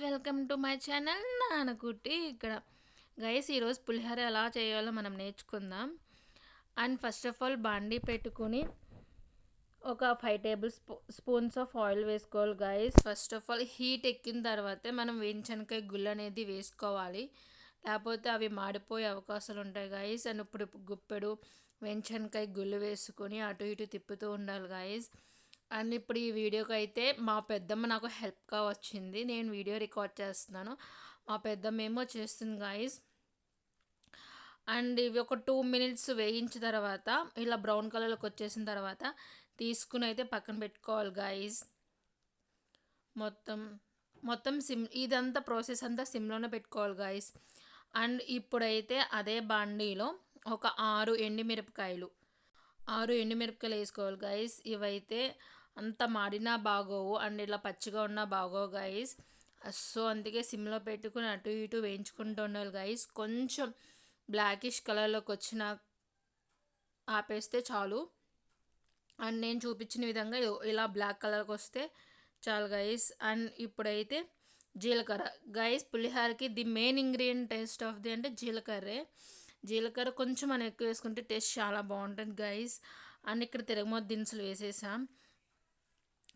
Welcome to my channel Nanakutti. ఇక్కడ guys ఈరోజు పులిహోర ఎలా చేయాలో మనం నేర్చుకుందాం. అండ్ ఫస్ట్ ఆఫ్ ఆల్ బాండీ పెట్టుకుని ఒక 5 టేబుల్ స్పూన్స్ ఆఫ్ ఆయిల్ వేసుకోవాలి guys. First of all heat ఎక్కిన తర్వాతే మనం వేయించనకాయ గుళ్ళు అనేది వేసుకోవాలి, లేకపోతే అవి మాడిపోయే అవకాశాలు ఉంటాయి గైస్. అండ్ ఇప్పుడు గుప్పెడు వేయించనకాయ గుళ్ళు వేసుకొని అటు ఇటు తిప్పుతూ ఉండాలి గైస్. అండ్ ఇప్పుడు ఈ వీడియోకి అయితే మా పెద్దమ్మ నాకు హెల్ప్గా వచ్చింది, నేను వీడియో రికార్డ్ చేస్తున్నాను, మా పెద్దమ్మ ఏమో చేస్తుంది గాయస్. అండ్ ఇవి ఒక 2 మినిట్స్ వేయించిన తర్వాత ఇలా బ్రౌన్ కలర్లోకి వచ్చేసిన తర్వాత తీసుకుని అయితే పక్కన పెట్టుకోవాలి గాయస్. మొత్తం మొత్తం సిమ్, ఇదంతా ప్రాసెస్ అంతా సిమ్లోనే పెట్టుకోవాలి గాయస్. అండ్ ఇప్పుడైతే అదే బాండీలో ఒక 6 ఎండుమిరపకాయలు వేసుకోవాలి గైస్. ఇవైతే అంత మాడినా బాగోవు అండ్ ఇలా పచ్చిగా ఉన్నా బాగోవు గైస్. సో అందుకే సిమ్లో పెట్టుకుని అటు ఇటు వేయించుకుంటూ ఉండాలి గైస్. కొంచెం బ్లాకిష్ కలర్లోకి వచ్చిన ఆపేస్తే చాలు. అండ్ నేను చూపించిన విధంగా ఇలా బ్లాక్ కలర్కి వస్తే చాలు గైస్. అండ్ ఇప్పుడైతే జీలకర్ర గైస్, పులిహోరకి the main ingredient taste of the అంటే జీలకర్ర కొంచెం మనం ఎక్కువ వేసుకుంటే టేస్ట్ చాలా బాగుంటుంది గైస్. అండ్ ఇక్కడ తిరగమాత దినుసులు వేసేసాం,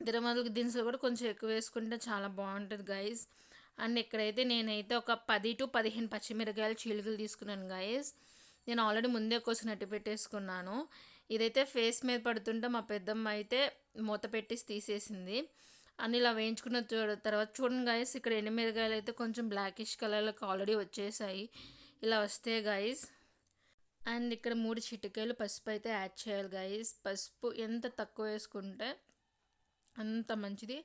తిరగమాత దినుసులు కూడా కొంచెం ఎక్కువ వేసుకుంటే చాలా బాగుంటుంది గైస్. అండ్ ఇక్కడైతే నేనైతే ఒక 10 to 15 పచ్చిమిరకాయలు చీలికలు తీసుకున్నాను గైస్. నేను ఆల్రెడీ ముందే కోసం నట్టి పెట్టేసుకున్నాను. ఇదైతే ఫేస్ మీద పడుతుంటే మా పెద్దమ్మ అయితే మూత పెట్టేసి తీసేసింది. అని ఇలా వేయించుకున్న తర్వాత చూడండి గైస్, ఇక్కడ ఎండుమిరకాయలు అయితే కొంచెం బ్లాకిష్ కలర్లోకి ఆల్రెడీ వచ్చేసాయి. ఇలా వస్తే గైస్. అండ్ ఇక్కడ 3 చిటికెలు పసుపు అయితే యాడ్ చేయాలి గైస్. పసుపు ఎంత తక్కువ వేసుకుంటే అంత మంచిది.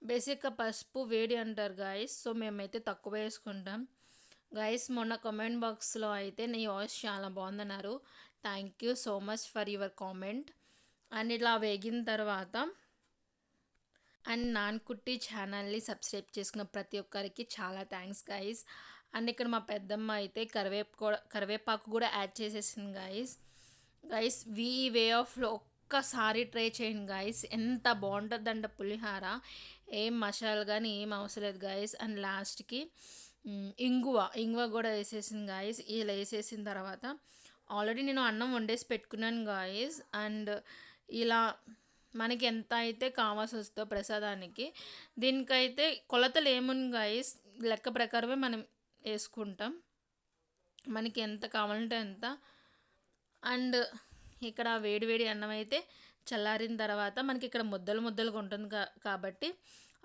బేసిక్గా పసుపు వేడి అంటారు గైస్, సో మేమైతే తక్కువ వేసుకుంటాం గైస్. మొన్న కామెంట్ బాక్స్లో అయితే నీ వాయిస్ చాలా బాగుందన్నారు, thank you so much for your comment. And ఇలా వేగిన తర్వాత అండ్ నాన్కుట్టి ఛానల్ని సబ్స్క్రైబ్ చేసుకున్న ప్రతి ఒక్కరికి చాలా థ్యాంక్స్ గైస్. అండ్ ఇక్కడ మా పెద్దమ్మ అయితే కరివేపాకు కూడా యాడ్ చేసేసింది గైస్. ఈ వే ఆఫ్లో ఒక్కసారి ట్రై చేయండి గైస్, ఎంత బాగుంటుందంటే పులిహార. ఏం మసాలా కానీ ఏం అవసరం లేదు గైస్. అండ్ లాస్ట్కి ఇంగువ కూడా వేసేసింది గైస్. ఇలా వేసేసిన తర్వాత ఆల్రెడీ నేను అన్నం వండేసి పెట్టుకున్నాను గైస్. అండ్ ఇలా మనకి ఎంత అయితే కావాల్సి వస్తుందో ప్రసాదానికి, దీనికైతే కొలతలు ఏముంది గైస్, లెక్క ప్రకారమే మనం వేసుకుంటాం, మనకి ఎంత కావాలంటే ఎంత. అండ్ ఇక్కడ వేడివేడి అన్నం అయితే చల్లారిన తర్వాత మనకి ఇక్కడ ముద్దలుగా ఉంటుంది కాబట్టి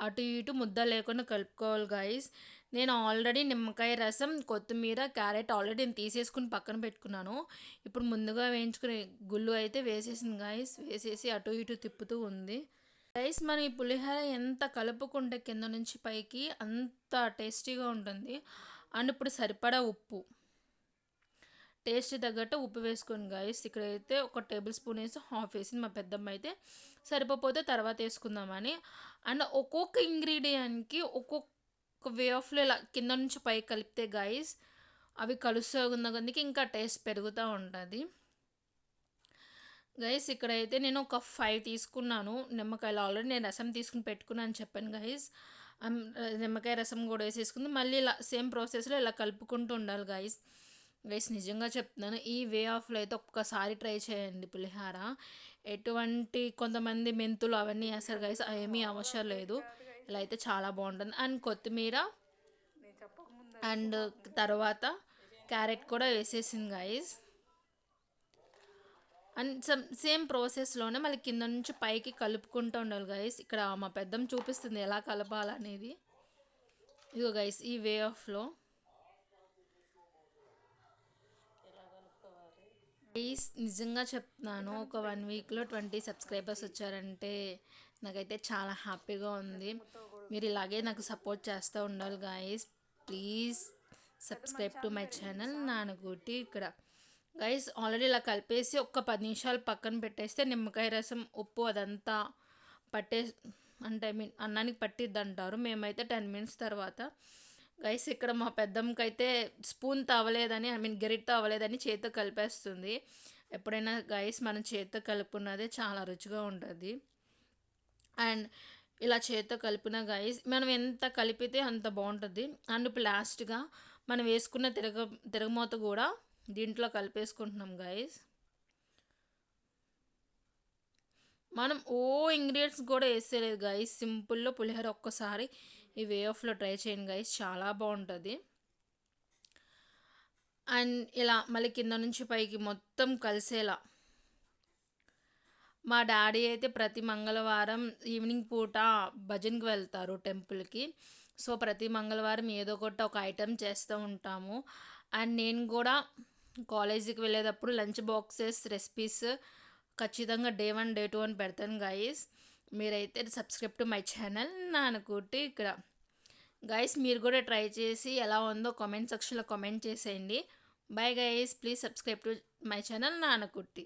అటు ఇటు ముద్ద లేకుండా కలుపుకోవాలి గైస్. నేను ఆల్రెడీ నిమ్మకాయ రసం, కొత్తిమీర, క్యారెట్ ఆల్రెడీ నేను తీసేసుకుని పక్కన పెట్టుకున్నాను. ఇప్పుడు ముందుగా వేయించుకునే గుళ్ళు అయితే వేసేసింది గైస్. వేసేసి అటు ఇటు తిప్పుతూ ఉంది గైస్. మనం ఈ పులిహోర ఎంత కలుపుకుంటే కింద నుంచి పైకి అంత టేస్టీగా ఉంటుంది. అండ్ ఇప్పుడు సరిపడా ఉప్పు, టేస్ట్ తగ్గట్టు ఉప్పు వేసుకోండి గైస్. ఇక్కడైతే ఒక టేబుల్ స్పూన్ వేసి హాఫ్ వేసింది మా పెద్దమ్మ అయితే, సరిపోతే తర్వాత వేసుకుందామని. అండ్ ఒక్కొక్క ఇంగ్రీడియంట్కి ఒక్కొక్క వే ఆఫ్లో ఇలా కింద నుంచి పైకి కలిపితే గైస్ అవి కలుస్తూ ఉన్నందుకు ఇంకా టేస్ట్ పెరుగుతూ ఉంటుంది గైస్. ఇక్కడైతే నేను ఒక 5 తీసుకున్నాను నిమ్మకాయలు, ఆల్రెడీ నేను రసం తీసుకుని పెట్టుకున్నాను చెప్పాను గైస్. నిమ్మకాయ రసం కూడా వేసేసుకుంది. మళ్ళీ ఇలా సేమ్ ప్రాసెస్లో ఇలా కలుపుకుంటూ ఉండాలి గైస్. నిజంగా చెప్తున్నాను, ఈ వే ఆఫ్లో అయితే ఒక్కసారి ట్రై చేయండి పులిహార. ఎటువంటి కొంతమంది మెంతులు అవన్నీ వేస్తారు గైస్, ఏమీ అవసరం లేదు. ఇలా అయితే చాలా బాగుంటుంది. అండ్ కొత్తిమీర అండ్ తర్వాత క్యారెట్ కూడా వేసేసింది గైస్. అండ్ సేమ్ ప్రాసెస్లోనే మళ్ళీ కింద నుంచి పైకి కలుపుకుంటూ ఉండాలి గైస్. ఇక్కడ మా పెద్దమ్మ చూపిస్తుంది ఎలా కలపాలనేది. ఇదిగో గైస్, ఈ వే ఆఫ్లో ప్లీజ్ నిజంగా చెప్తున్నాను, ఒక 1 వీక్లో 20 సబ్స్క్రైబర్స్ వచ్చారంటే నాకైతే చాలా హ్యాపీగా ఉంది. మీరు ఇలాగే నాకు సపోర్ట్ చేస్తూ ఉండాలి guys. Please subscribe to my channel Nanakutti. ఇక్కడ గైస్ ఆల్రెడీ ఇలా కలిపేసి ఒక 10 నిమిషాలు పక్కన పెట్టేస్తే నిమ్మకాయ రసం, ఉప్పు అదంతా పట్టే అంటే అన్నానికి పట్టిద్ది అంటారు. మేమైతే 10 మినిట్స్ తర్వాత గైస్ ఇక్కడ మా పెద్దమ్మకైతే స్పూన్ అవ్వలేదని, గరిటతో అవ్వలేదని చేతితో కలిపేస్తుంది. ఎప్పుడైనా గైస్ మనం చేతితో కలుపుకున్నదే చాలా రుచిగా ఉంటుంది. అండ్ ఇలా చేత్తో కలిపిన గైస్ మనం ఎంత కలిపితే అంత బాగుంటుంది. అండ్ ఇప్పుడు లాస్ట్గా మనం వేసుకున్న తిరగమూత కూడా దీంట్లో కలిపేసుకుంటున్నాం గైస్. మనం ఇంగ్రీడియంట్స్ కూడా వేసేయలేదు గైస్, సింపుల్లో పులిహోర. ఒక్కసారి ఈ వే ఆఫ్లో ట్రై చేయండి గైస్, చాలా బాగుంటుంది. అండ్ ఇలా మళ్ళీ కింద నుంచి పైకి మొత్తం కలిసేలా. మా డాడీ అయితే ప్రతి మంగళవారం ఈవినింగ్ పూట భజన్కి వెళ్తారు టెంపుల్కి. సో ప్రతి మంగళవారం ఏదో ఒకటి ఒక ఐటెం చేస్తూ ఉంటాము. అండ్ నేను కూడా కాలేజీకి వెళ్ళేటప్పుడు లంచ్ బాక్సెస్ రెసిపీస్ ఖచ్చితంగా డే 1 డే 2 అని పెడతాను గైస్. మీరైతే సబ్స్క్రైబ్ టు మై ఛానల్ నాన్నకుట్టి ఇక్కడ. గైస్ మీరు కూడా ట్రై చేసి ఎలా ఉందో కామెంట్ సెక్షన్లో కామెంట్ చేసేయండి. Bye guys, please subscribe to my channel నాన్నకుట్టి.